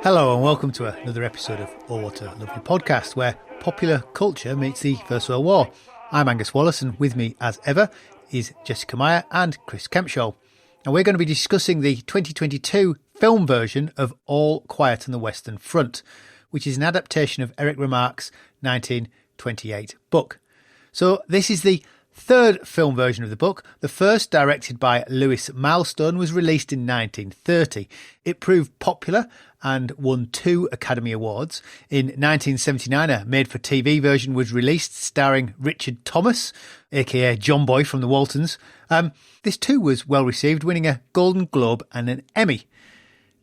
Hello and welcome to another episode of All What a Lovely Podcast, where popular culture meets the First World War. I'm Angus Wallace, and with me as ever is Jessica Meyer and Chris Kempshaw. And we're going to be discussing the 2022 film version of All Quiet on the Western Front, which is an adaptation of Erich Remarque's 1928 book. So this is the third film version of the book. The first, directed by Lewis Millstone, was released in 1930. It proved popular and won 2 Academy Awards. In 1979, a made-for-TV version was released starring Richard Thomas, aka John Boy from the Waltons. This too was well received, winning a Golden Globe and an Emmy.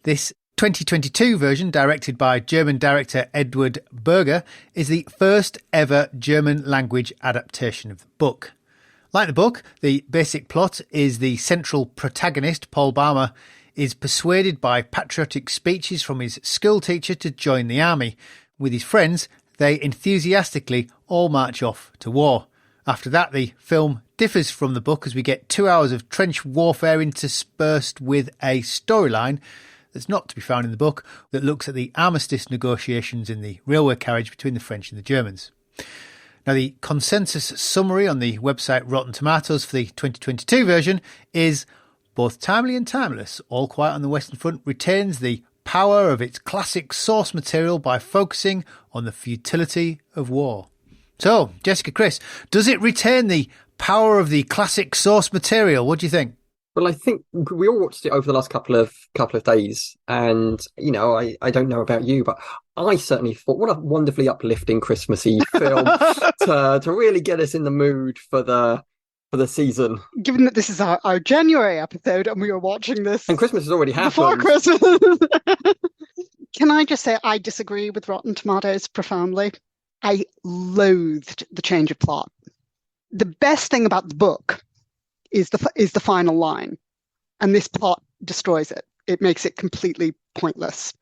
This 2022 version, directed by German director Edward Berger, is the first ever German language adaptation of the book. Like the book, the basic plot is the central protagonist, Paul Balmer, is persuaded by patriotic speeches from his school teacher to join the army. With his friends, they enthusiastically all march off to war. After that, the film differs from the book as we get 2 hours of trench warfare interspersed with a storyline that's not to be found in the book that looks at the armistice negotiations in the railway carriage between the French and the Germans. Now, the consensus summary on the website Rotten Tomatoes for the 2022 version is both timely and timeless. All Quiet on the Western Front retains the power of its classic source material by focusing on the futility of war. So, Jessica, Chris, does it retain the power of the classic source material? What do you think? Well, I think we all watched it over the last couple of days, and I don't know about you, but I certainly thought what a wonderfully uplifting Christmassy film to really get us in the mood for the season. Given that this is our January episode and we were watching this and Christmas has already happened before Christmas, can I just say I disagree with Rotten Tomatoes profoundly. I loathed the change of plot. The best thing about the book is the final line, and this plot destroys it. It makes it completely pointless.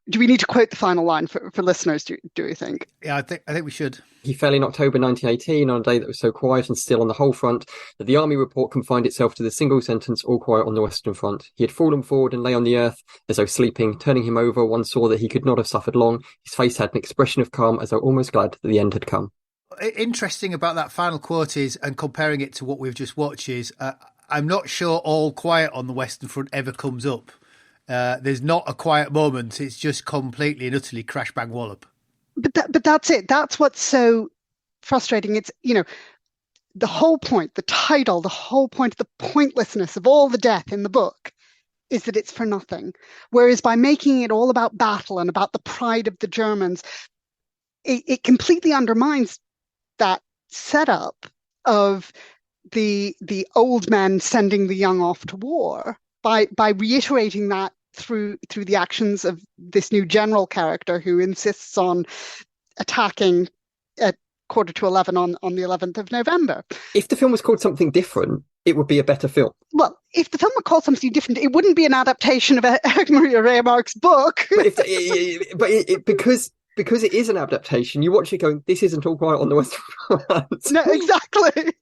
Do we need to quote the final line for listeners, do you think? Yeah, I think we should. He fell in October 1918 on a day that was so quiet and still on the whole front that the army report confined itself to the single sentence, all quiet on the Western Front. He had fallen forward and lay on the earth as though sleeping. Turning him over, one saw that he could not have suffered long. His face had an expression of calm, as though almost glad that the end had come. Interesting about that final quote is, and comparing it to what we've just watched, is I'm not sure All Quiet on the Western Front ever comes up. There's not a quiet moment. It's just completely and utterly crash bang wallop. But that's it. That's what's so frustrating. It's, the whole point, the title, the whole point, the pointlessness of all the death in the book is that it's for nothing. Whereas by making it all about battle and about the pride of the Germans, it completely undermines that setup of the old men sending the young off to war by reiterating that through the actions of this new general character who insists on attacking at 11:15 on the 11th of November. If the film was called something different, it would be a better film. Well, if the film were called something different, it wouldn't be an adaptation of Erich Remarque's book. But because it is an adaptation, you watch it going, this isn't All Quiet on the Western Front. No, exactly.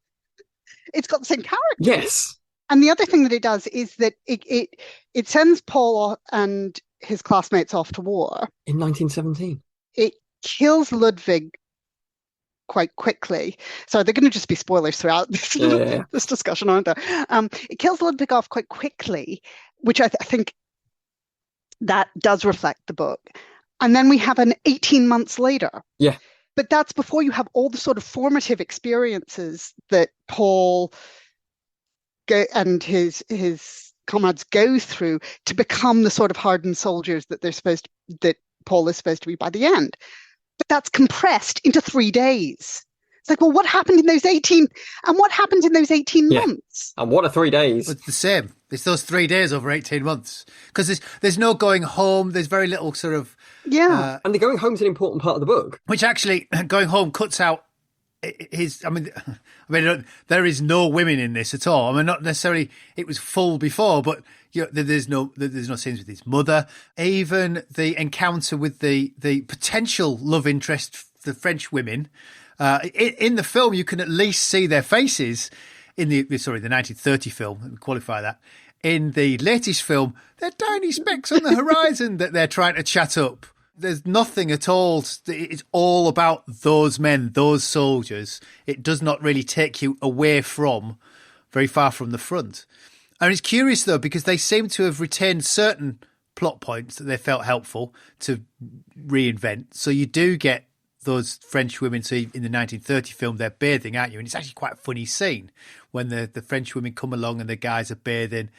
It's got the same characters. Yes. And the other thing that it does is that it sends Paul and his classmates off to war. In 1917. It kills Ludwig quite quickly. So they're going to just be spoilers throughout this discussion, aren't there? It kills Ludwig off quite quickly, which I think that does reflect the book. And then we have an 18 months later. Yeah. But that's before you have all the sort of formative experiences that Paul and his comrades go through to become the sort of hardened soldiers that that Paul is supposed to be by the end. But that's compressed into 3 days. It's like, well, what happened in those 18 months? And what are 3 days? It's the same. It's those 3 days over 18 months. Because there's no going home. There's very little sort of... Yeah. And the going home is an important part of the book. Which actually, going home cuts out there is no women in this at all. I mean, not necessarily it was full before, but there's no scenes with his mother. Even the encounter with the potential love interest, the French women, in the film, you can at least see their faces in the 1930 film. Let me qualify that. In the latest film, they're tiny specks on the horizon that they're trying to chat up. There's nothing at all. It's all about those men, those soldiers. It does not really take you away from, very far from the front. And it's curious, though, because they seem to have retained certain plot points that they felt helpful to reinvent. So you do get those French women. So in the 1930 film, they're bathing, aren't you? And it's actually quite a funny scene when the French women come along and the guys are bathing.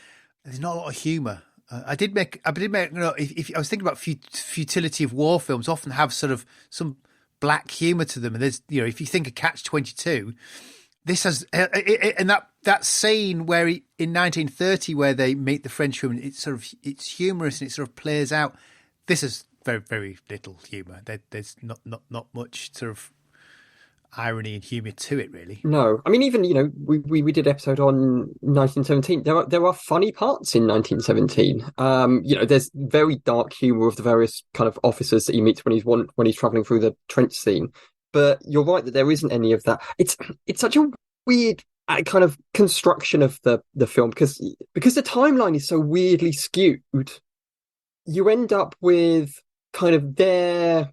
There's not a lot of humour. I did make, you know, if I was thinking about futility of war films, often have sort of some black humour to them. And there's, you know, if you think of Catch-22, this has, and that scene where in 1930 where they meet the French women, it's humorous and it sort of plays out. This is very, very little humour. There's not much sort of irony and humour to it, really. No, I mean, even, you know, we did an episode on 1917. There are funny parts in 1917. You know, there's very dark humour of the various kind of officers that he meets when he's travelling through the trench scene. But you're right that there isn't any of that. It's such a weird kind of construction of the film because the timeline is so weirdly skewed. You end up with kind of their,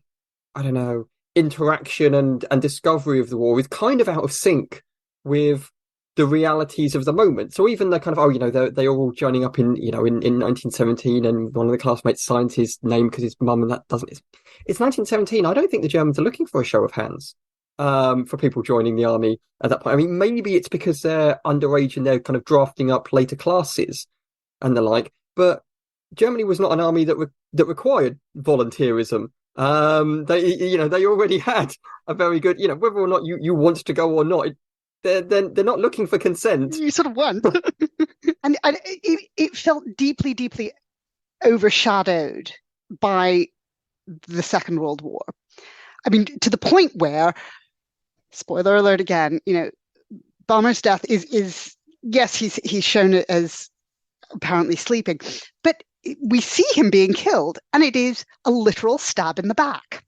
I don't know, interaction and discovery of the war is kind of out of sync with the realities of the moment. So even the kind of, you know, they are all joining up in 1917 and one of the classmates signs his name because his mum and that doesn't. It's 1917. I don't think the Germans are looking for a show of hands for people joining the army at that point. I mean, maybe it's because they're underage and they're kind of drafting up later classes and the like, but Germany was not an army that required volunteerism. They already had a very good, you know, whether or not you want to go or not, they're not looking for consent. You sort of want. and it felt deeply, deeply overshadowed by the Second World War. I mean, to the point where, spoiler alert again, you know, Baumer's death is yes, he's shown it as apparently sleeping, but we see him being killed, and it is a literal stab in the back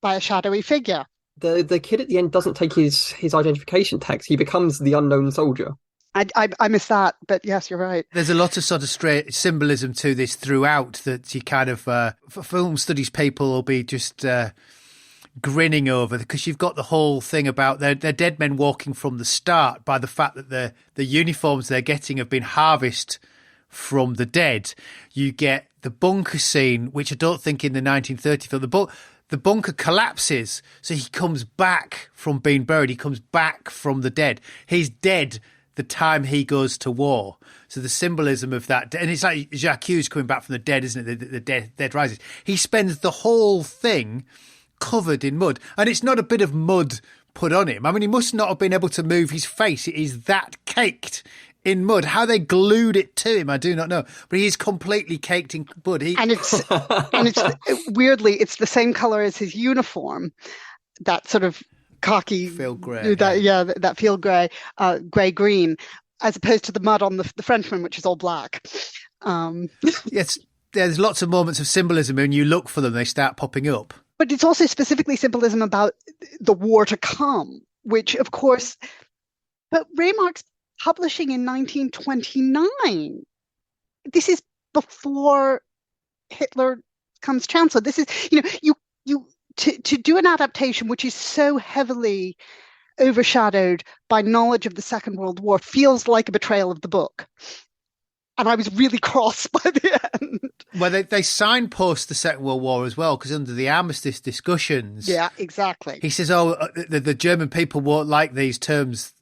by a shadowy figure. The kid at the end doesn't take his identification tags. He becomes the unknown soldier. I missed that, but yes, you're right. There's a lot of sort of straight symbolism to this throughout that you kind of, for film studies people will be just grinning over, because you've got the whole thing about they're dead men walking from the start by the fact that the uniforms they're getting have been harvested from the dead. You get the bunker scene, which I don't think in the 1930 film, the bunker collapses, so he comes back from being buried. He comes back from the dead. He's dead the time he goes to war. So the symbolism of that, and it's like Jacques coming back from the dead, isn't it? The dead rises. He spends the whole thing covered in mud, and it's not a bit of mud put on him. I mean, he must not have been able to move his face. It is that caked in mud. How they glued it to him, I do not know. But he is completely caked in mud. And it's weirdly, it's the same color as his uniform. That sort of khaki, field grey. That field grey, grey green, as opposed to the mud on the Frenchman, which is all black. Yes, there's lots of moments of symbolism, and you look for them, they start popping up. But it's also specifically symbolism about the war to come, which, of course, but Remarque's publishing in 1929. This is before Hitler becomes chancellor. This is, you know, to do an adaptation which is so heavily overshadowed by knowledge of the Second World War feels like a betrayal of the book. And I was really cross by the end. Well, they signpost the Second World War as well, because under the armistice discussions... Yeah, exactly. He says, the German people won't like these terms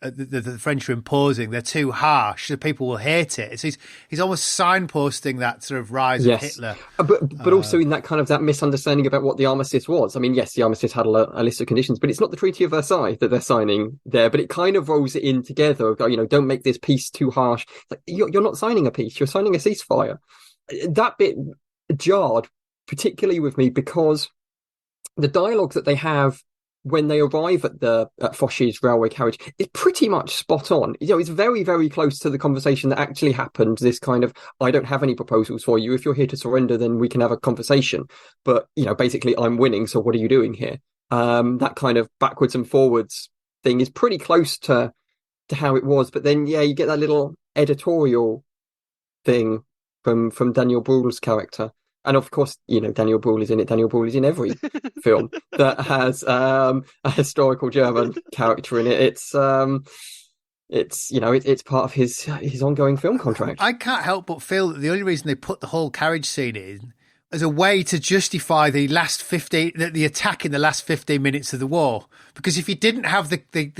the French are imposing. They're too harsh. The people will hate it. So he's almost signposting that sort of rise of Hitler. But also in that kind of that misunderstanding about what the armistice was. I mean, yes, the armistice had a list of conditions, but it's not the Treaty of Versailles that they're signing there. But it kind of rolls it in together. You know, don't make this peace too harsh. Like, you're not signing a peace. You're signing a ceasefire. That bit jarred particularly with me because the dialogue that they have when they arrive at Foch's railway carriage is pretty much spot on. You know, it's very, very close to the conversation that actually happened. This kind of, I don't have any proposals for you. If you're here to surrender, then we can have a conversation. But, you know, basically I'm winning. So what are you doing here? That kind of backwards and forwards thing is pretty close to how it was. But then, yeah, you get that little editorial thing from Daniel Bruhl's character. And of course, Daniel Bruhl is in it. Daniel Bruhl is in every film that has a historical German character in it. It's part of his ongoing film contract. I can't help but feel that the only reason they put the whole carriage scene in as a way to justify the attack in the last 15 minutes of the war. Because if you didn't have the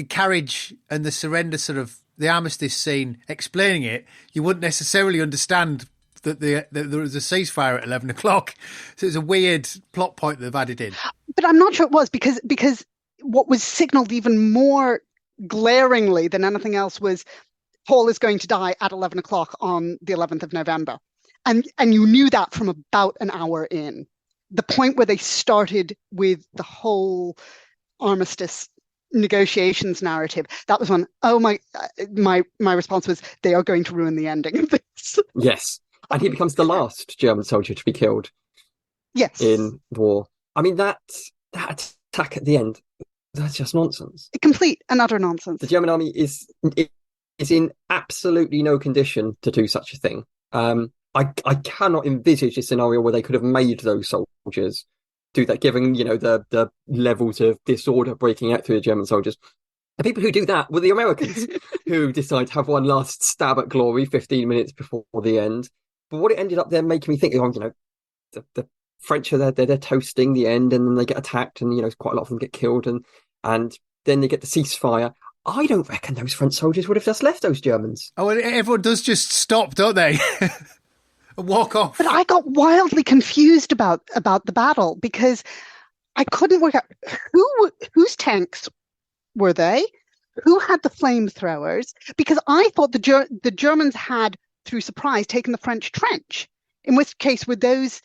carriage and the surrender sort of the armistice scene explaining it, you wouldn't necessarily understand that there was a ceasefire at 11 o'clock. So it's a weird plot point they've added in. But I'm not sure it was because what was signalled even more glaringly than anything else was Paul is going to die at 11 o'clock on the 11th of November. And you knew that from about an hour in. The point where they started with the whole armistice negotiations narrative, that was when, my response was, they are going to ruin the ending of this. Yes. And he becomes the last German soldier to be killed. Yes. In war. I mean, that attack at the end, that's just nonsense. Complete and utter nonsense. The German army is in absolutely no condition to do such a thing. I cannot envisage a scenario where they could have made those soldiers do that, given, the levels of disorder breaking out through the German soldiers. The people who do that were the Americans, who decide to have one last stab at glory 15 minutes before the end. But what it ended up there making me think, the French are there, they're toasting the end, and then they get attacked, and, quite a lot of them get killed, and then they get the ceasefire. I don't reckon those French soldiers would have just left those Germans. Oh, everyone does just stop, don't they? Walk off. But I got wildly confused about the battle because I couldn't work out whose tanks were they, who had the flamethrowers, because I thought the Germans had, through surprise, taken the French trench. In which case, were those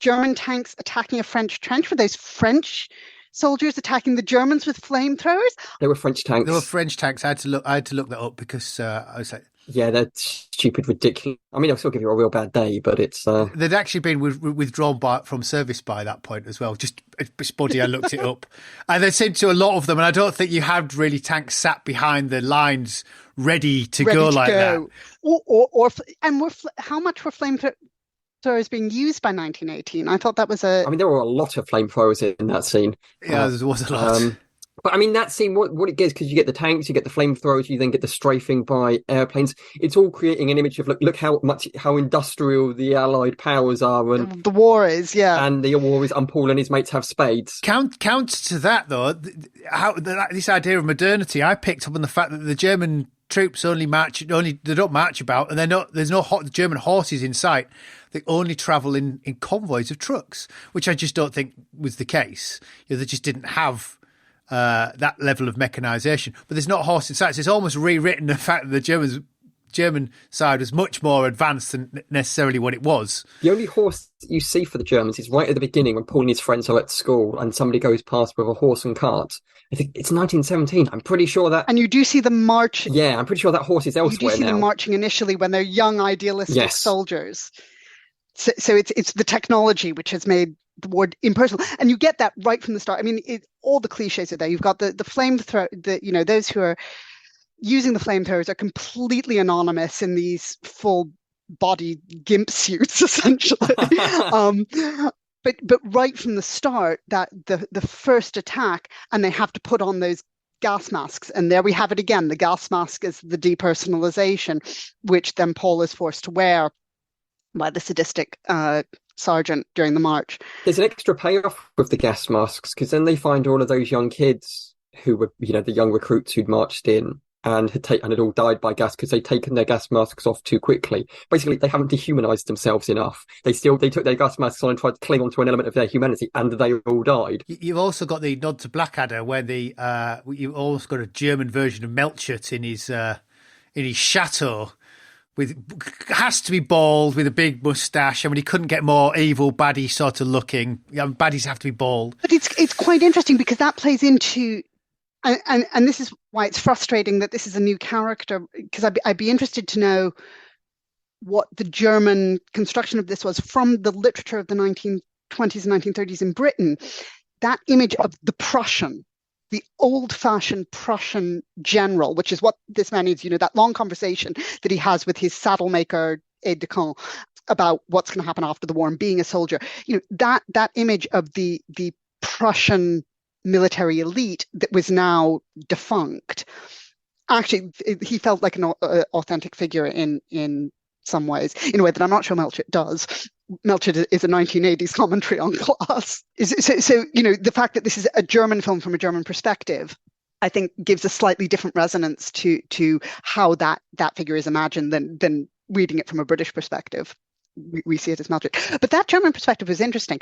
German tanks attacking a French trench? Were those French soldiers attacking the Germans with flamethrowers? They were French tanks. They were French tanks. I had to look that up because I was like, yeah, they're stupid, ridiculous. I mean, I'll still give you a real bad day, but it's... They'd actually been withdrawn from service by that point as well. Just spotty, I looked it up. And there seemed to a lot of them, and I don't think you had really tanks sat behind the lines ready to go like that. How much were flamethrowers being used by 1918? I thought that was I mean, there were a lot of flamethrowers in that scene. Yeah, there was a lot. But I mean, that scene, what it gets, because you get the tanks, you get the flamethrowers, you then get the strafing by airplanes. It's all creating an image of look how industrial the Allied powers are, and the war is, yeah. And the war is, and Paul and his mates have spades. Counter to that, though, this idea of modernity, I picked up on the fact that the German troops they don't march about, and there's no German horses in sight. They only travel in convoys of trucks, which I just don't think was the case. They just didn't have that level of mechanisation, but there's not horse in sight. So it's almost rewritten the fact that the German side was much more advanced than necessarily what it was. The only horse you see for the Germans is right at the beginning when Paul and his friends are at school and somebody goes past with a horse and cart. I think it's 1917. I'm pretty sure that... And you do see them march... Yeah, I'm pretty sure that horse is elsewhere now. You do see them marching initially when they're young, idealistic soldiers. So it's the technology which has made the war impersonal, and you get that right from the start. I mean, all the cliches are there. You've got the flamethrower, those who are using the flamethrowers are completely anonymous in these full body gimp suits, essentially. But right from the start, that the first attack, and they have to put on those gas masks, and there we have it again. The gas mask is the depersonalization, which then Paul is forced to wear by the sadistic sergeant during the march. There's an extra payoff with the gas masks, because then they find all of those young kids who were, the young recruits who'd marched in and had all died by gas because they'd taken their gas masks off too quickly. Basically, they haven't dehumanized themselves enough. They took their gas masks on and tried to cling onto an element of their humanity, and they all died. You've also got the nod to Blackadder, where you've also got a German version of Melchert in his chateau. Has to be bald with a big moustache. I mean, he couldn't get more evil, baddie sort of looking. Baddies have to be bald. But it's quite interesting because that plays into, and this is why it's frustrating that this is a new character, because I'd be interested to know what the German construction of this was from the literature of the 1920s and 1930s in Britain. That image of the Prussian, the old-fashioned Prussian general, which is what this man is, that long conversation that he has with his saddle maker aide de camp about what's going to happen after the war and being a soldier. That image of the Prussian military elite that was now defunct. Actually, he felt like an authentic figure in some ways, in a way that I'm not sure Melchett does. Melchett is a 1980s commentary on class. So the fact that this is a German film from a German perspective, I think gives a slightly different resonance to how that figure is imagined than reading it from a British perspective. We see it as Melchett. But that German perspective is interesting.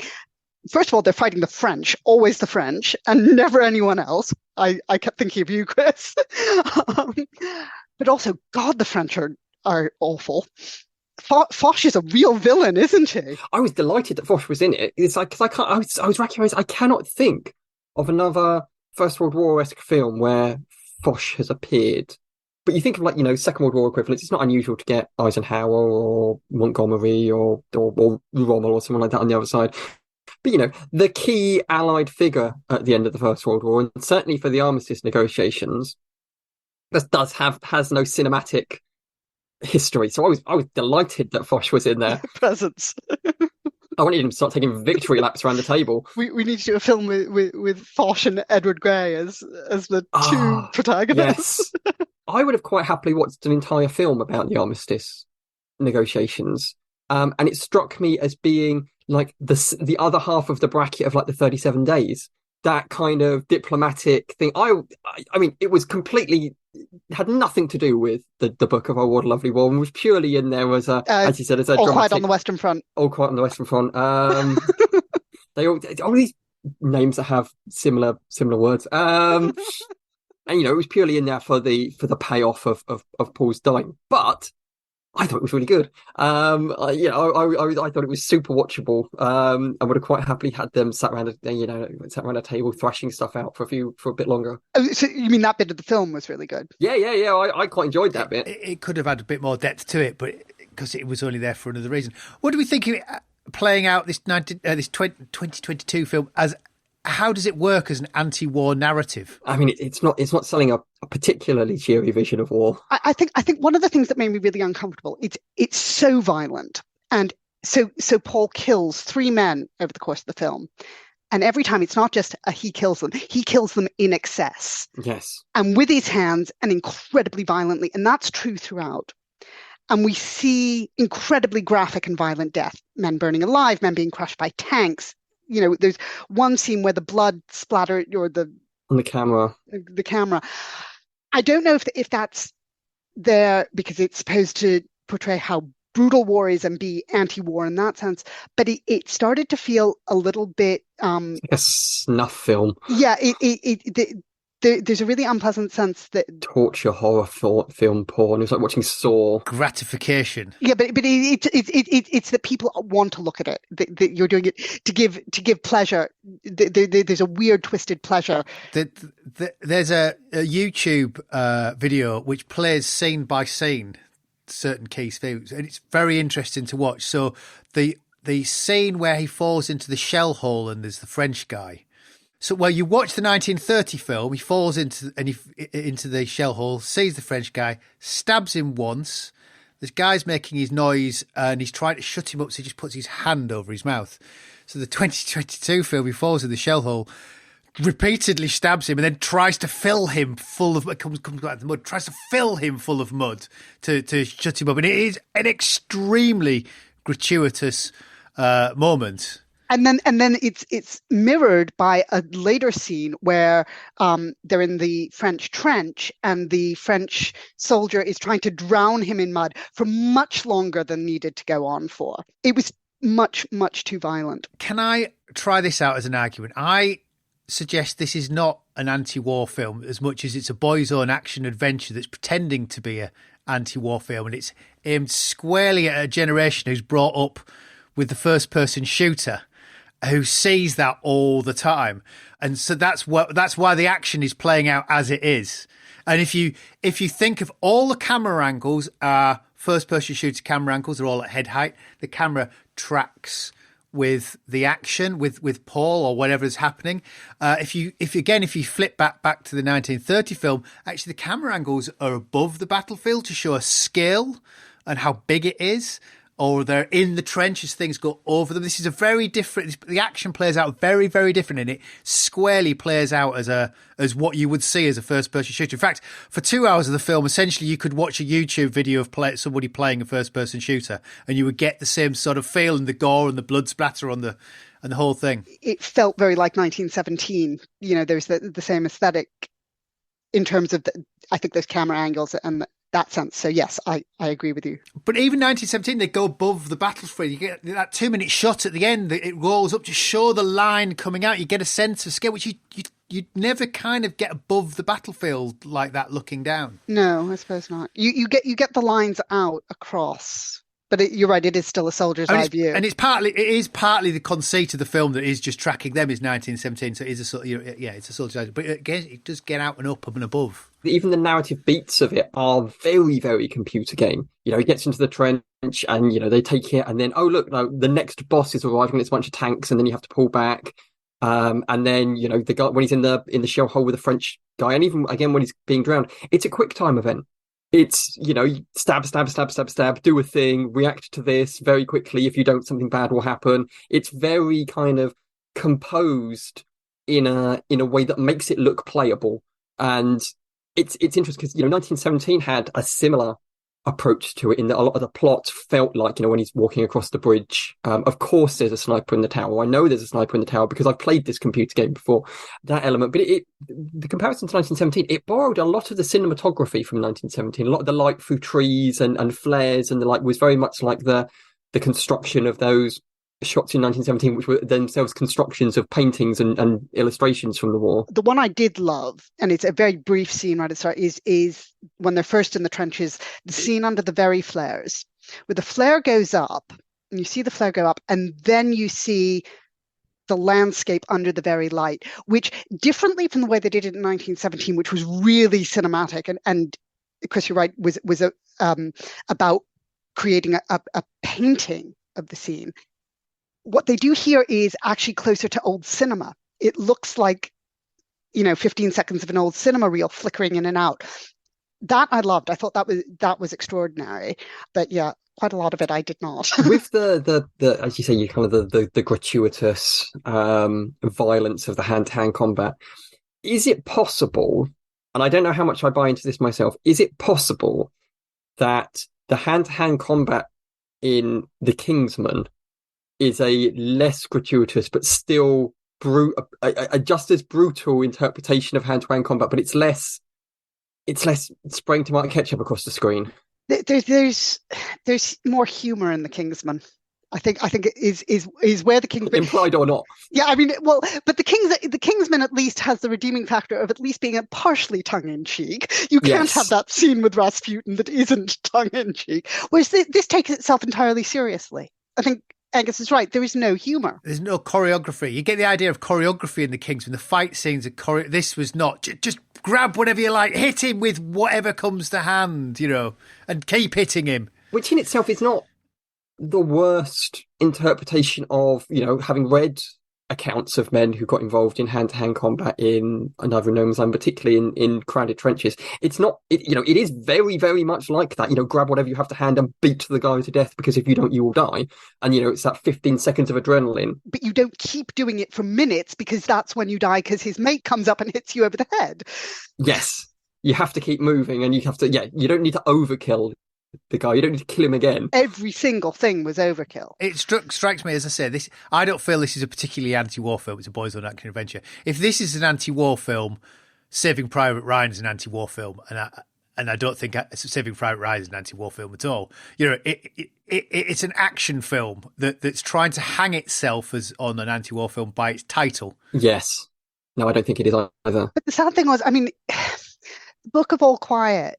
First of all, they're fighting the French, always the French, and never anyone else. I kept thinking of you, Chris. But also, God, the French are awful. Foch is a real villain, isn't he? I was delighted that Foch was in it. It's like, because I was racking my head. I cannot think of another First World War-esque film where Foch has appeared. But you think of Second World War equivalents. It's not unusual to get Eisenhower or Montgomery or Rommel or someone like that on the other side. But the key Allied figure at the end of the First World War, and certainly for the armistice negotiations, has no cinematic history. So I was delighted that Foch was in there. Presence. I wanted him to start taking victory laps around the table. We need to do a film with Foch and Edward Grey as the two protagonists. Yes. I would have quite happily watched an entire film about the armistice negotiations. And it struck me as being like the other half of the bracket of like the 37 days. That kind of diplomatic thing. I mean, it was completely had nothing to do with the book of Our War, Lovely War, and was purely in there as as you said, as a All dramatic, Quiet on the Western Front. All Quiet on the Western Front. They all these names that have similar words. And it was purely in there for the payoff of Paul's dying. But I thought it was really good. I thought it was super watchable. I would have quite happily had them sat around a table thrashing stuff out for a bit longer. Oh, so you mean that bit of the film was really good? Yeah. I quite enjoyed that bit. It could have had a bit more depth to it, but because it was only there for another reason. What do we think of it playing out this 2022 film as? How does it work as an anti-war narrative? I mean, it's not selling a particularly cheery vision of war. I think one of the things that made me really uncomfortable, it's so violent. And so Paul kills 3 men over the course of the film. And every time it's not just he kills them in excess. Yes. And with his hands and incredibly violently. And that's true throughout. And we see incredibly graphic and violent death. Men burning alive, men being crushed by tanks. There's one scene where the blood splattered on the camera. The camera. I don't know if that's there because it's supposed to portray how brutal war is and be anti-war in that sense. But it started to feel a little bit like a snuff film. Yeah, there's a really unpleasant sense that torture horror film porn. It's like watching Saw. Gratification. Yeah, but it's that people want to look at it. That you're doing it to give pleasure. There's a weird twisted pleasure. There's a YouTube video which plays scene by scene certain key scenes, and it's very interesting to watch. So the scene where he falls into the shell hole and there's the French guy. So, you watch the 1930 film, he falls into the shell hole, sees the French guy, stabs him once. This guy's making his noise and he's trying to shut him up, so he just puts his hand over his mouth. So the 2022 film, he falls in the shell hole, repeatedly stabs him and then tries to fill him full of comes out of the mud, tries to fill him full of mud to shut him up. And it is an extremely gratuitous moment. And then it's mirrored by a later scene where they're in the French trench and the French soldier is trying to drown him in mud for much longer than needed to go on for. It was much, much too violent. Can I try this out as an argument? I suggest this is not an anti-war film as much as it's a boys' own action adventure that's pretending to be an anti-war film, and it's aimed squarely at a generation who's brought up with the first-person shooter, who sees that all the time. And so that's why the action is playing out as it is. And if you think of all the camera angles are first person shooter camera angles, they're all at head height. The camera tracks with the action, with Paul or whatever is happening. If you flip back to the 1930 film, actually the camera angles are above the battlefield to show a scale and how big it is, or they're in the trench as things go over them. This is a very different, the action plays out very, very different, and it squarely plays out as what you would see as a first-person shooter. In fact, for 2 hours of the film, essentially you could watch a YouTube video of somebody playing a first-person shooter, and you would get the same sort of feel and the gore and the blood splatter and the whole thing. It felt very like 1917. There's the same aesthetic in terms of I think those camera angles and that sense. So yes, I agree with you. But even 1917, they go above the battlefield. You get that 2-minute shot at the end. It rolls up to show the line coming out. You get a sense of scale, which you never kind of get above the battlefield like that, looking down. No, I suppose not. You get the lines out across. But you're right, it is still a soldier's eye view. And it is partly the conceit of the film that is just tracking them is 1917. So it is it's a soldier's eye. But again, it does get out and up and above. Even the narrative beats of it are very, very computer game. He gets into the trench and, they take it and then, oh, look, no, the next boss is arriving and it's a bunch of tanks and then you have to pull back. And then, the guy, when he's in the shell hole with the French guy, and even again, when he's being drowned, it's a quick time event. It's, stab, do a thing, react to this very quickly. If you don't, something bad will happen. It's very kind of composed in a way that makes it look playable. And it's interesting because, 1917 had a similar approach to it in that a lot of the plot felt like, when he's walking across the bridge, of course there's a sniper in the tower. I know there's a sniper in the tower because I've played this computer game before, that element. But the comparison to 1917, it borrowed a lot of the cinematography from 1917. A lot of the light through trees and flares and the like was very much like the construction of those shots in 1917, which were themselves constructions of paintings and illustrations from the war. The one I did love, and it's a very brief scene right at the start, is when they're first in the trenches, the scene under the very flares, where the flare goes up, and you see the flare go up, and then you see the landscape under the very light, which differently from the way they did it in 1917, which was really cinematic, and Chris, you're right, was about creating a painting of the scene. What they do here is actually closer to old cinema. It looks like, 15 seconds of an old cinema reel flickering in and out. That I loved. I thought that was extraordinary. But yeah, quite a lot of it I did not. With the as you say, you kind of the gratuitous violence of the hand-to-hand combat. Is it possible, and I don't know how much I buy into this myself, is it possible that the hand-to-hand combat in The Kingsman is a less gratuitous but still a just as brutal interpretation of hand-to-hand combat, but it's less spraying tomato ketchup across the screen? There's more humor in The Kingsman. I think it is where The Kingsman, implied or not. Yeah, I mean, well, but the Kingsman at least has the redeeming factor of at least being a partially tongue-in-cheek. You can't have that scene with Rasputin that isn't tongue-in-cheek. Whereas this takes itself entirely seriously. I think Angus is right. There is no humour. There's no choreography. You get the idea of choreography in The Kingsman. The fight scenes are this was not. Just grab whatever you like, hit him with whatever comes to hand, and keep hitting him. Which in itself is not the worst interpretation of, having read accounts of men who got involved in hand-to-hand combat in either No Man's Land, particularly in crowded trenches. It's not, it is very, very much like that. Grab whatever you have to hand and beat the guy to death, because if you don't, you will die. And, it's that 15 seconds of adrenaline. But you don't keep doing it for minutes, because that's when you die, because his mate comes up and hits you over the head. Yes. You have to keep moving, and you have to, you don't need to overkill the guy. You don't need to kill him again. Every single thing was overkill. It strikes me, as I said, I don't feel this is a particularly anti-war film. It's a boys' own action adventure. If this is an anti-war film, Saving Private Ryan is an anti-war film, and I don't think Saving Private Ryan is an anti-war film at all. It's an action film that's trying to hang itself as on an anti-war film by its title. Yes. No, I don't think it is either. But the sad thing was, Book of All Quiet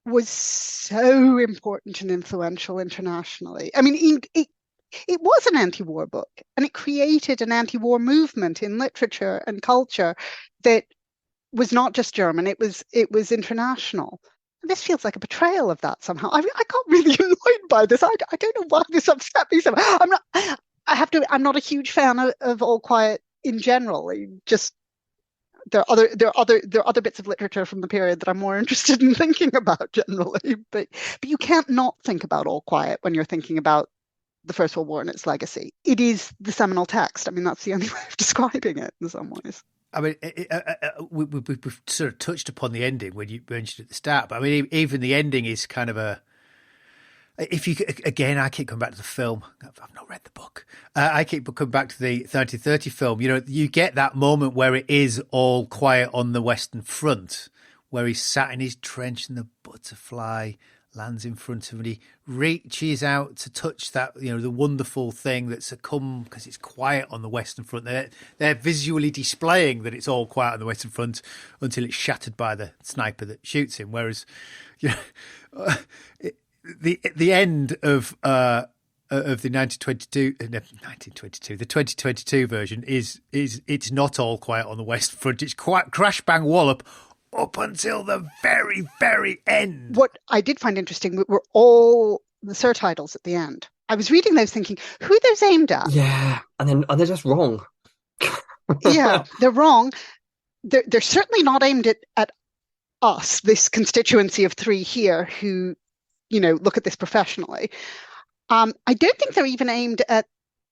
was so important and influential internationally. It was an anti-war book, and it created an anti-war movement in literature and culture that was not just German, it was international. And this feels like a betrayal of that somehow. I got really annoyed by this. I don't know why this upset me so much. I'm not a huge fan of All Quiet in general. there are other bits of literature from the period that I'm more interested in thinking about generally. But you can't not think about All Quiet when you're thinking about the First World War and its legacy. It is the seminal text. I mean, that's the only way of describing it in some ways. I mean, we've sort of touched upon the ending when you mentioned at the start, but I mean, even the ending is kind of a. If you again, I keep coming back to the film. I've not read the book. I keep coming back to the 1930 film. You know, you get that moment where it is all quiet on the Western Front, where he's sat in his trench and the butterfly lands in front of him and he reaches out to touch that, you know, the wonderful thing that's come because it's quiet on the Western Front. They're visually displaying that it's all quiet on the Western Front until it's shattered by the sniper that shoots him. Whereas, you know, the end of the 1922, the 2022 version is it's not all quiet on the Western Front. It's quite crash bang wallop up until the very, very end. What I did find interesting were all the surtitles at the end. I was reading those thinking, who are those aimed at? Yeah, and they're just wrong. Yeah, they're wrong. They're certainly not aimed at us, this constituency of three here who, you know, look at this professionally. I don't think they're even aimed at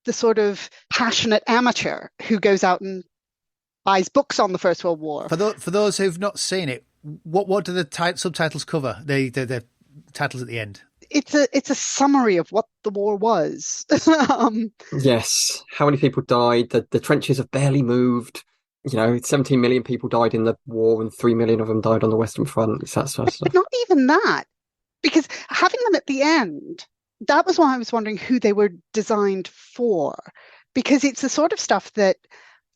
the sort of passionate amateur who goes out and buys books on the First World War. For those who've not seen it, what do the subtitles cover? The titles at the end. It's a summary of what the war was. Yes, how many people died? The trenches have barely moved. You know, 17 million people died in the war, and 3 million of them died on the Western Front. It's that sort of stuff. But not even that, because having them at the end, that was why I was wondering who they were designed for, because it's the sort of stuff that.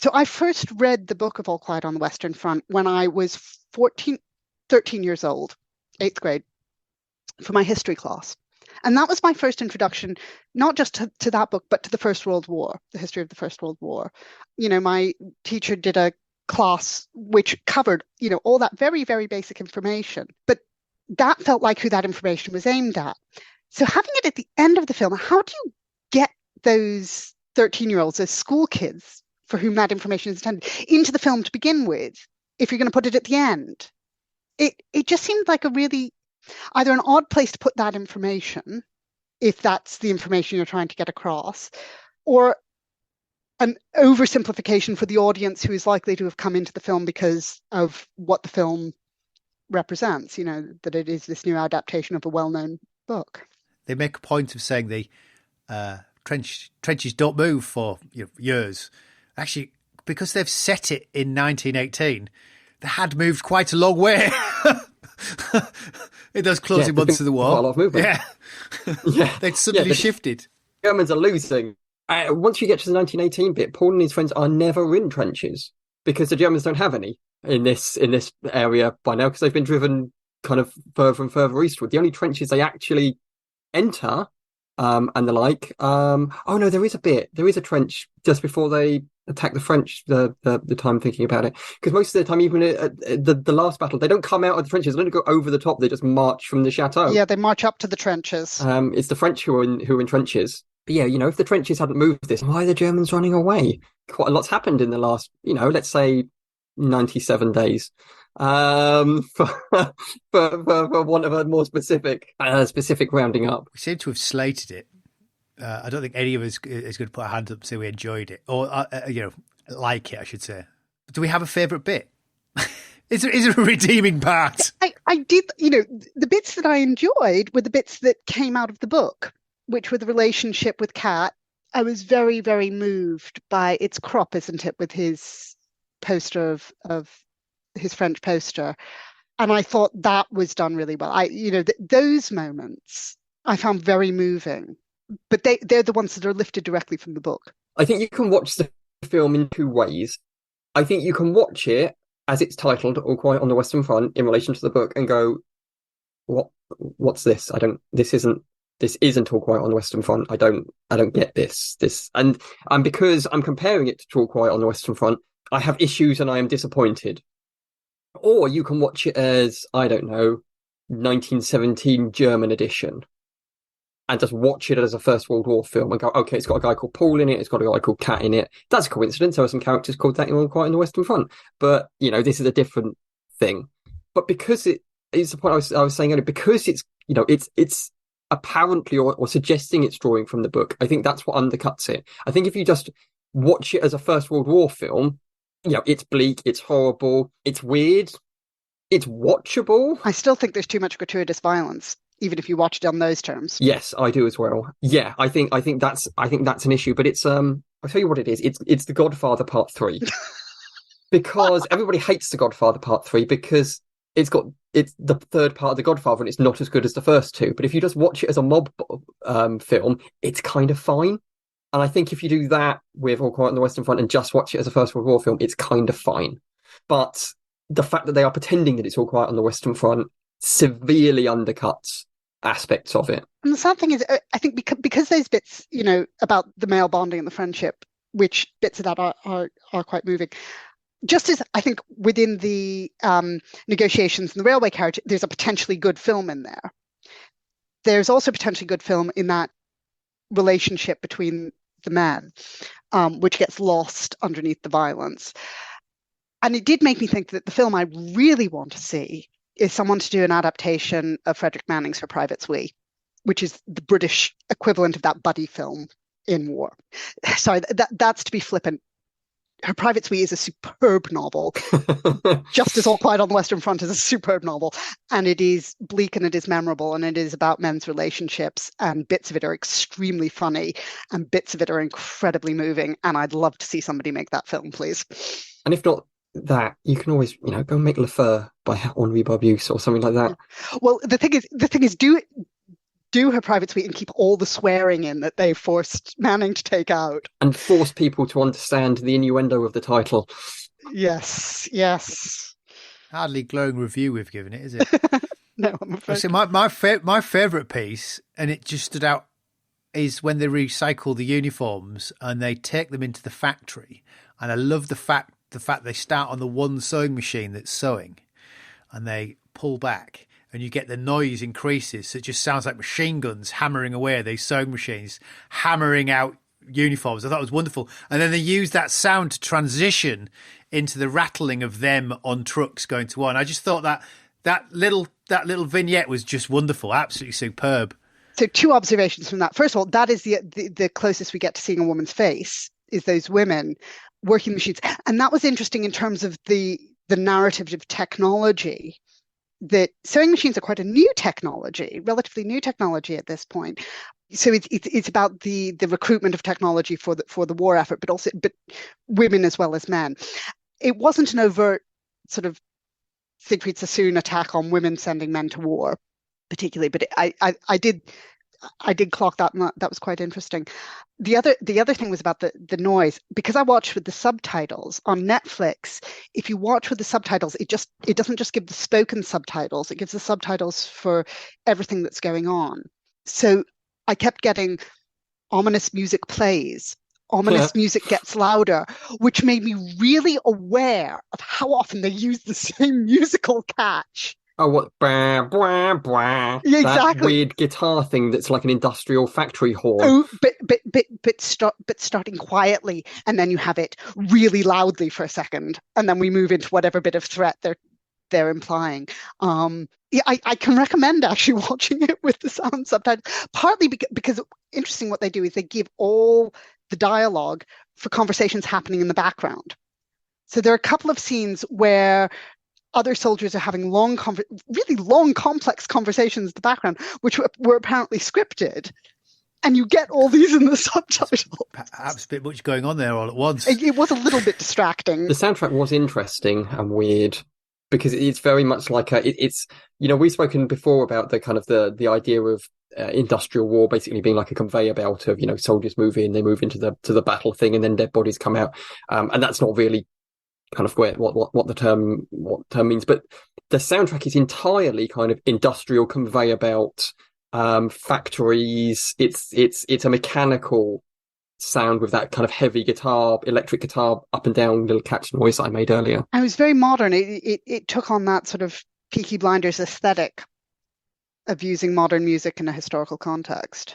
So I first read the book of All Quiet on the Western Front when I was 13 years old, 8th grade, for my history class. And that was my first introduction, not just to that book, but to the First World War, the history of the First World War. You know, my teacher did a class which covered, you know, all that very, very basic information. But that felt like who that information was aimed at. So having it at the end of the film, how do you get those 13-year-olds, those school kids, for whom that information is intended, into the film to begin with, if you're going to put it at the end? It just seemed like a really, either an odd place to put that information, if that's the information you're trying to get across, or an oversimplification for the audience who is likely to have come into the film because of what the film represents, you know, that it is this new adaptation of a well-known book. They make a point of saying the trenches don't move for years. Actually, because they've set it in 1918, they had moved quite a long way in those closing months of the war. Quite a lot of movement. Yeah. They'd suddenly shifted. Germans are losing. Once you get to the 1918 bit, Paul and his friends are never in trenches because the Germans don't have any in this area by now because they've been driven kind of further and further eastward. The only trenches they actually enter and the like. Oh no, there is a trench just before they attack the French. The time thinking about it, because most of the time, even at the last battle, they don't come out of the trenches. They don't go over the top. They just march from the chateau. Yeah, they march up to the trenches. It's the French who are in trenches. But yeah, you know, if the trenches hadn't moved this, why are the Germans running away? Quite a lot's happened in the last, you know, let's say 97 days. For want of a more specific rounding up. We seem to have slated it. I don't think any of us is going to put our hand up and say we enjoyed it or like it, I should say. Do we have a favourite bit? Is there a redeeming part? I did, you know, the bits that I enjoyed were the bits that came out of the book, which were the relationship with Kat. I was very, very moved by its crop, isn't it, with his poster of his French poster. And I thought that was done really well. Those moments I found very moving, but they're the ones that are lifted directly from the book. I think you can watch the film in two ways. I think you can watch it as it's titled, All Quiet on the Western Front, in relation to the book, and go, what's this? This isn't All Quiet on the Western Front. I don't get this. And because I'm comparing it to All Quiet on the Western Front, I have issues and I am disappointed. Or you can watch it as, I don't know, 1917 German edition. and just watch it as a First World War film and go, okay, it's got a guy called Paul in it, it's got a guy called Cat in it. That's a coincidence. There are some characters called that in All Quiet on the Western Front. But, this is a different thing. But because it's the point I was saying earlier, because it's apparently or suggesting it's drawing from the book, I think that's what undercuts it. I think if you just watch it as a First World War film, it's bleak, it's horrible, it's weird, it's watchable. I still think there's too much gratuitous violence, even if you watch it on those terms. Yes, I do as well. Yeah, I think that's an issue. But it's I'll tell you what it is. It's The Godfather Part 3. Because everybody hates The Godfather Part 3 because it's the third part of The Godfather and it's not as good as the first two. But if you just watch it as a mob film, it's kind of fine. And I think if you do that with All Quiet on the Western Front and just watch it as a First World War film, it's kind of fine. But the fact that they are pretending that it's All Quiet on the Western Front severely undercuts aspects of it. And the sad thing is, I think because those bits, about the male bonding and the friendship, which bits of that are quite moving. Just as I think within the negotiations and the railway carriage, there's a potentially good film in there. There's also potentially good film in that relationship between the men, which gets lost underneath the violence. And it did make me think that the film I really want to see is someone to do an adaptation of Frederic Manning's Her Private Suite, which is the British equivalent of that buddy film in war. Sorry, that's to be flippant. Her Private Suite is a superb novel, just as All Quiet on the Western Front is a superb novel. And it is bleak and it is memorable and it is about men's relationships, and bits of it are extremely funny and bits of it are incredibly moving. And I'd love to see somebody make that film, please. And if not that, you can always, go and make Le Feur by Henri Barbusse or something like that. Well, the thing is, do Her Private Suite and keep all the swearing in that they forced Manning to take out. And force people to understand the innuendo of the title. Yes. Hardly glowing review we've given it, is it? No, I'm afraid. So my favourite piece, and it just stood out, is when they recycle the uniforms and they take them into the factory. And I love the fact they start on the one sewing machine that's sewing and they pull back. And you get the noise increases. So it just sounds like machine guns hammering away, these sewing machines, hammering out uniforms. I thought it was wonderful. And then they use that sound to transition into the rattling of them on trucks going to one. I just thought that little vignette was just wonderful, absolutely superb. So 2 observations from that. First of all, that is the closest we get to seeing a woman's face, is those women working machines. And that was interesting in terms of the narrative of technology. That sewing machines are quite a new technology, relatively new technology at this point. So it's about the recruitment of technology for the war effort, but women as well as men. It wasn't an overt sort of Siegfried Sassoon attack on women sending men to war, particularly, but I did clock that, and that was quite interesting. The other thing was about the noise, because I watched with the subtitles on Netflix. If you watch with the subtitles, it doesn't just give the spoken subtitles; it gives the subtitles for everything that's going on. So I kept getting ominous music plays, ominous music gets louder, which made me really aware of how often they use the same musical catch. Oh, what? Blah, blah, blah. Yeah, exactly. That weird guitar thing that's like an industrial factory horn. Oh, but starting quietly, and then you have it really loudly for a second, and then we move into whatever bit of threat they're implying. Yeah, I can recommend actually watching it with the sound subtitles, partly because interesting what they do is they give all the dialogue for conversations happening in the background. So there are a couple of scenes where other soldiers are having really long, complex conversations in the background, which were apparently scripted. And you get all these in the subtitle. Perhaps a bit much going on there all at once. It was a little bit distracting. The soundtrack was interesting and weird, because it's very much like it's we've spoken before about the kind of the idea of industrial war basically being like a conveyor belt of soldiers move in, they move into the battle thing, and then dead bodies come out, and that's not really kind of what the term means. But the soundtrack is entirely kind of industrial conveyor belt, factories. It's a mechanical sound with that kind of heavy guitar, electric guitar up and down little catch noise that I made earlier. It was very modern. It took on that sort of Peaky Blinders aesthetic of using modern music in a historical context,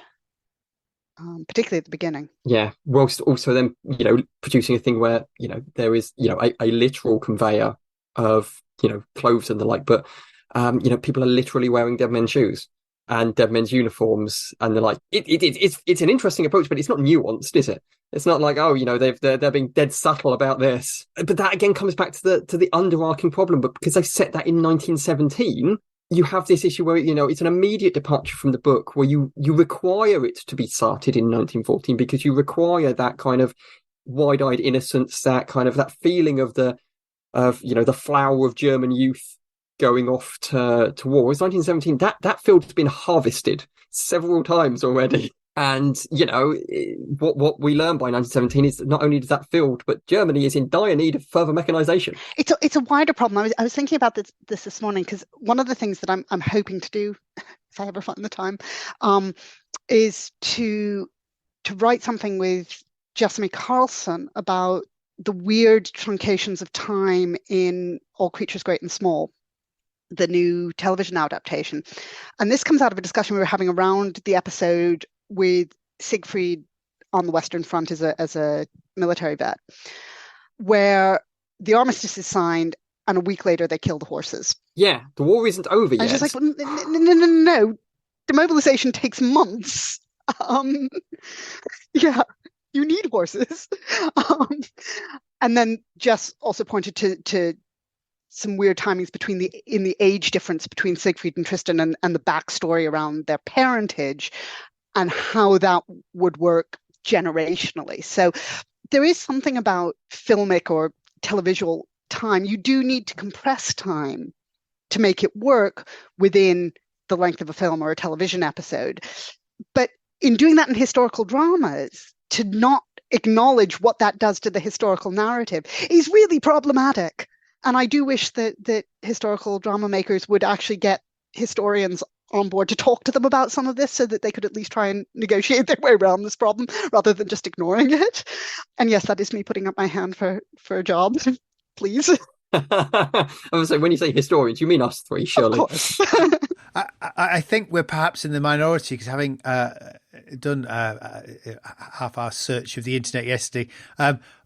particularly at the beginning. Yeah, whilst also then, producing a thing where, there is, a literal conveyor of, clothes and the like, but, people are literally wearing dead men's shoes and dead men's uniforms, and they're like, it's an interesting approach, but it's not nuanced, is it? It's not like, they're being dead subtle about this. But that again comes back to the underarching problem. But because they set that in 1917, you have this issue where, it's an immediate departure from the book, where you require it to be started in 1914, because you require that kind of wide-eyed innocence, that kind of that feeling of the flower of German youth going off to war. It's 1917. That field's been harvested several times already. And, what we learn by 1917 is that not only does that field, but Germany is in dire need of further mechanization. It's a wider problem. I was thinking about this morning, because one of the things that I'm hoping to do, if I ever find the time, is to write something with Jessamy Carlson about the weird truncations of time in All Creatures Great and Small, the new television adaptation. And this comes out of a discussion we were having around the episode with Siegfried on the Western Front as a military vet, where the armistice is signed and a week later they kill the horses. Yeah, the war isn't over yet. And she's like, no, demobilization takes months. Yeah, you need horses. And then Jess also pointed to some weird timings in the age difference between Siegfried and Tristan, and the backstory around their parentage and how that would work generationally. So there is something about filmic or televisual time. You do need to compress time to make it work within the length of a film or a television episode. But in doing that in historical dramas, to not acknowledge what that does to the historical narrative is really problematic. And I do wish that historical drama makers would actually get historians on board to talk to them about some of this, so that they could at least try and negotiate their way around this problem rather than just ignoring it. And yes, that is me putting up my hand for a job, please. I was saying, when you say historians, you mean us three, surely? Of course. I think we're perhaps in the minority, because having done half-hour search of the internet yesterday,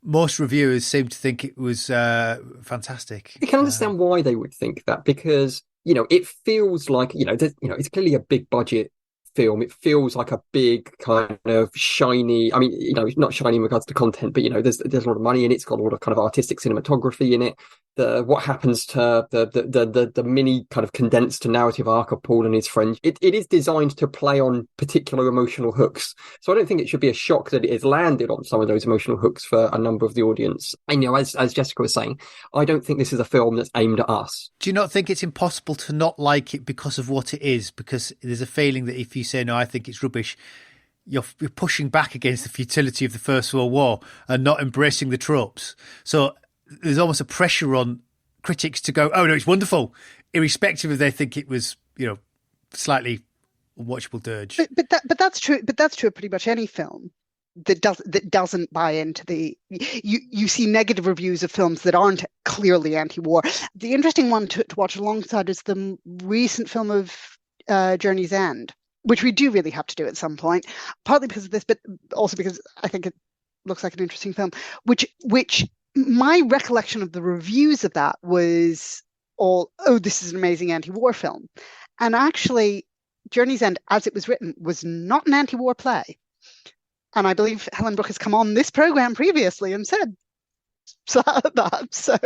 most reviewers seem to think it was fantastic. You can understand why they would think that, because it feels like it's clearly a big budget film. It feels like a big kind of shiny. I mean, it's not shiny in regards to content, but there's a lot of money in it. It's got a lot of kind of artistic cinematography in it. What happens to the mini kind of condensed narrative arc of Paul and his friends. It is designed to play on particular emotional hooks. So I don't think it should be a shock that it has landed on some of those emotional hooks for a number of the audience. And as Jessica was saying, I don't think this is a film that's aimed at us. Do you not think it's impossible to not like it because of what it is? Because there's a feeling that if you say, no, I think it's rubbish, you're pushing back against the futility of the First World War and not embracing the tropes. So there's almost a pressure on critics to go, oh no, it's wonderful, irrespective if they think it was, slightly unwatchable dirge. But that's true. But that's true of pretty much any film that doesn't buy into the. You see negative reviews of films that aren't clearly anti-war. The interesting one to watch alongside is the recent film of Journey's End, which we do really have to do at some point, partly because of this, but also because I think it looks like an interesting film, which my recollection of the reviews of that was all, oh, this is an amazing anti-war film. And actually, Journey's End, as it was written, was not an anti-war play. And I believe Helen Brooke has come on this program previously and said that. So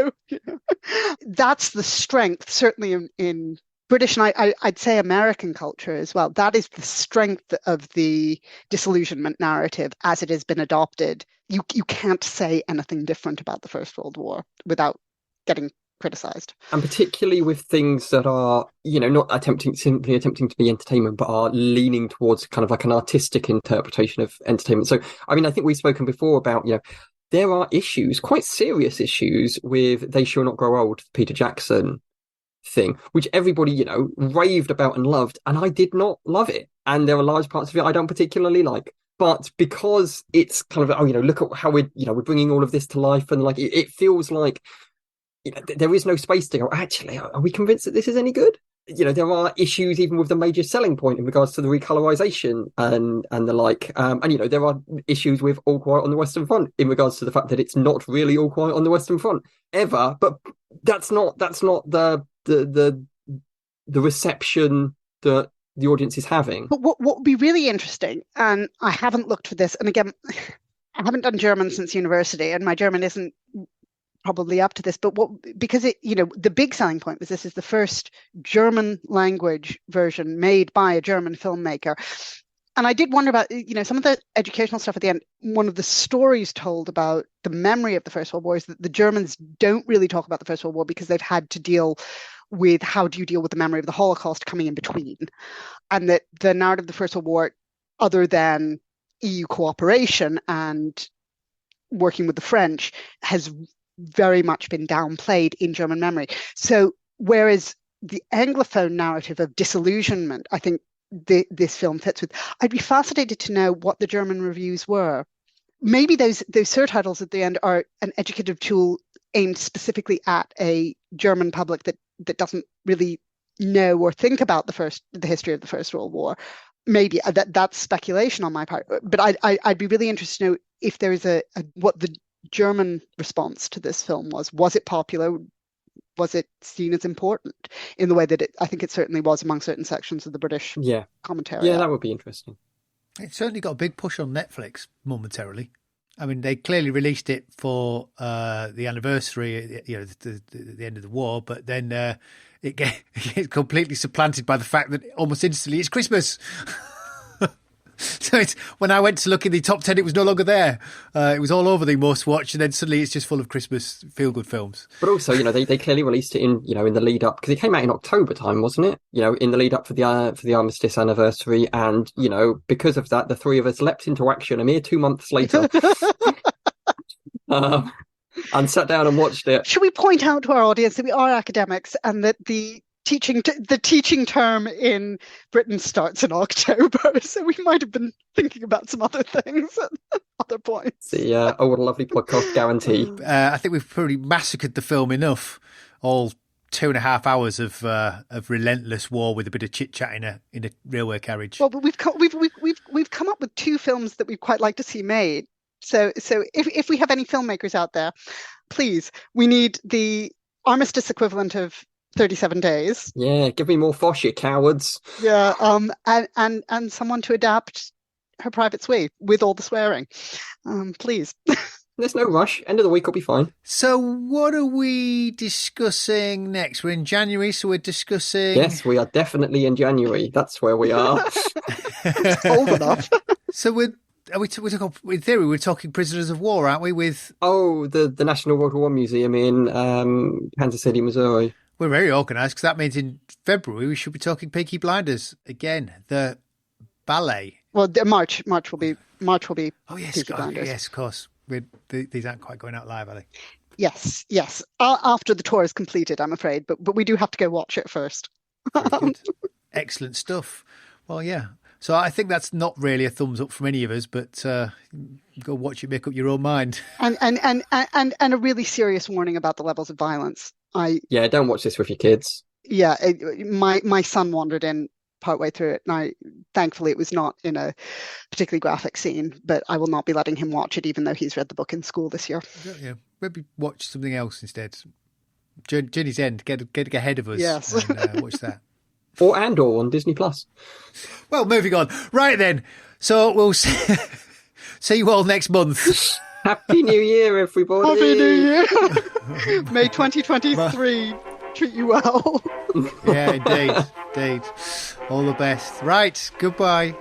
that's the strength, certainly in British and I'd say American culture as well. That is the strength of the disillusionment narrative as it has been adopted. You can't say anything different about the First World War without getting criticized. And particularly with things that are, not simply attempting to be entertainment, but are leaning towards kind of like an artistic interpretation of entertainment. So, I mean, I think we've spoken before about, there are issues, quite serious issues with They Shall Not Grow Old, Peter Jackson thing, which everybody, raved about and loved, and I did not love it. And there are large parts of it I don't particularly like. But because it's kind of, look at how we're bringing all of this to life, and like it feels like there is no space to go, actually, are we convinced that this is any good? there are issues even with the major selling point in regards to the recolorization and the like. And there are issues with All Quiet on the Western Front in regards to the fact that it's not really All Quiet on the Western Front ever. But that's not the reception that the audience is having. But what would be really interesting, and I haven't looked for this, and again, I haven't done German since university, and my German isn't probably up to this, but because the big selling point was this is the first German language version made by a German filmmaker. And I did wonder about, some of the educational stuff at the end. One of the stories told about the memory of the First World War is that the Germans don't really talk about the First World War because they've had to deal with how do you deal with the memory of the Holocaust coming in between. And that the narrative of the First World War, other than EU cooperation and working with the French, has very much been downplayed in German memory. So whereas the Anglophone narrative of disillusionment, I think this film fits with. I'd be fascinated to know what the German reviews were. Maybe those surtitles at the end are an educative tool aimed specifically at a German public that doesn't really know or think about the history of the First World War. Maybe that's speculation on my part, but I'd be really interested to know if there is what the German response to this film was. Was it popular? Was it seen as important in the way that I think it certainly was among certain sections of the British commentary? Yeah, that would be interesting. It certainly got a big push on Netflix momentarily. I mean, they clearly released it for the anniversary, the end of the war, but then it gets completely supplanted by the fact that almost instantly it's Christmas. So when I went to look in the top 10, it was no longer there. It was all over the most watched, and then suddenly it's just full of Christmas feel-good films. But also, they clearly released it in the lead up, because it came out in October time, wasn't it? In the lead up for the armistice anniversary, and because of that, the three of us leapt into action a mere 2 months later, and sat down and watched it. Should we point out to our audience that we are academics and that the teaching term in Britain starts in October, so we might have been thinking about some other things at other points. The What a Lovely Podcast guarantee. I think we've probably massacred the film enough. All 2.5 hours of relentless war with a bit of chit chat in a railway carriage. Well, but we've come up with 2 films that we'd quite like to see made. So if we have any filmmakers out there, please, we need the armistice equivalent of 37 days. Yeah, give me more Fosh, you cowards. Yeah, and someone to adapt Her Private Suite with all the swearing. Please. There's no rush. End of the week will be fine. So what are we discussing next? We're in January, so we're discussing... Yes, we are definitely in January. That's where we are. Old enough. So in theory, we're talking prisoners of war, aren't we? With the National World War Museum in Kansas City, Missouri. We're very organised, because that means in February we should be talking Peaky Blinders again, the ballet. Well, March will be. Oh yes, Peaky Blinders. Yes, of course. These aren't quite going out live, are they? Yes. After the tour is completed, I'm afraid, but we do have to go watch it first. Very good. Excellent stuff. Well, yeah. So I think that's not really a thumbs up from any of us, but go watch it, make up your own mind. And a really serious warning about the levels of violence. Don't watch this with your kids. Yeah, my son wandered in partway through it, and thankfully it was not in a particularly graphic scene, but I will not be letting him watch it, even though he's read the book in school this year. Yeah, maybe watch something else instead. Journey's End, get ahead of us. Yes, and watch that. Or Andor on Disney Plus. Well, moving on. Right then. So we'll see you all next month. Happy New Year, everybody. Happy New Year. May 2023 treat you well. Yeah, indeed. All the best. Right. Goodbye.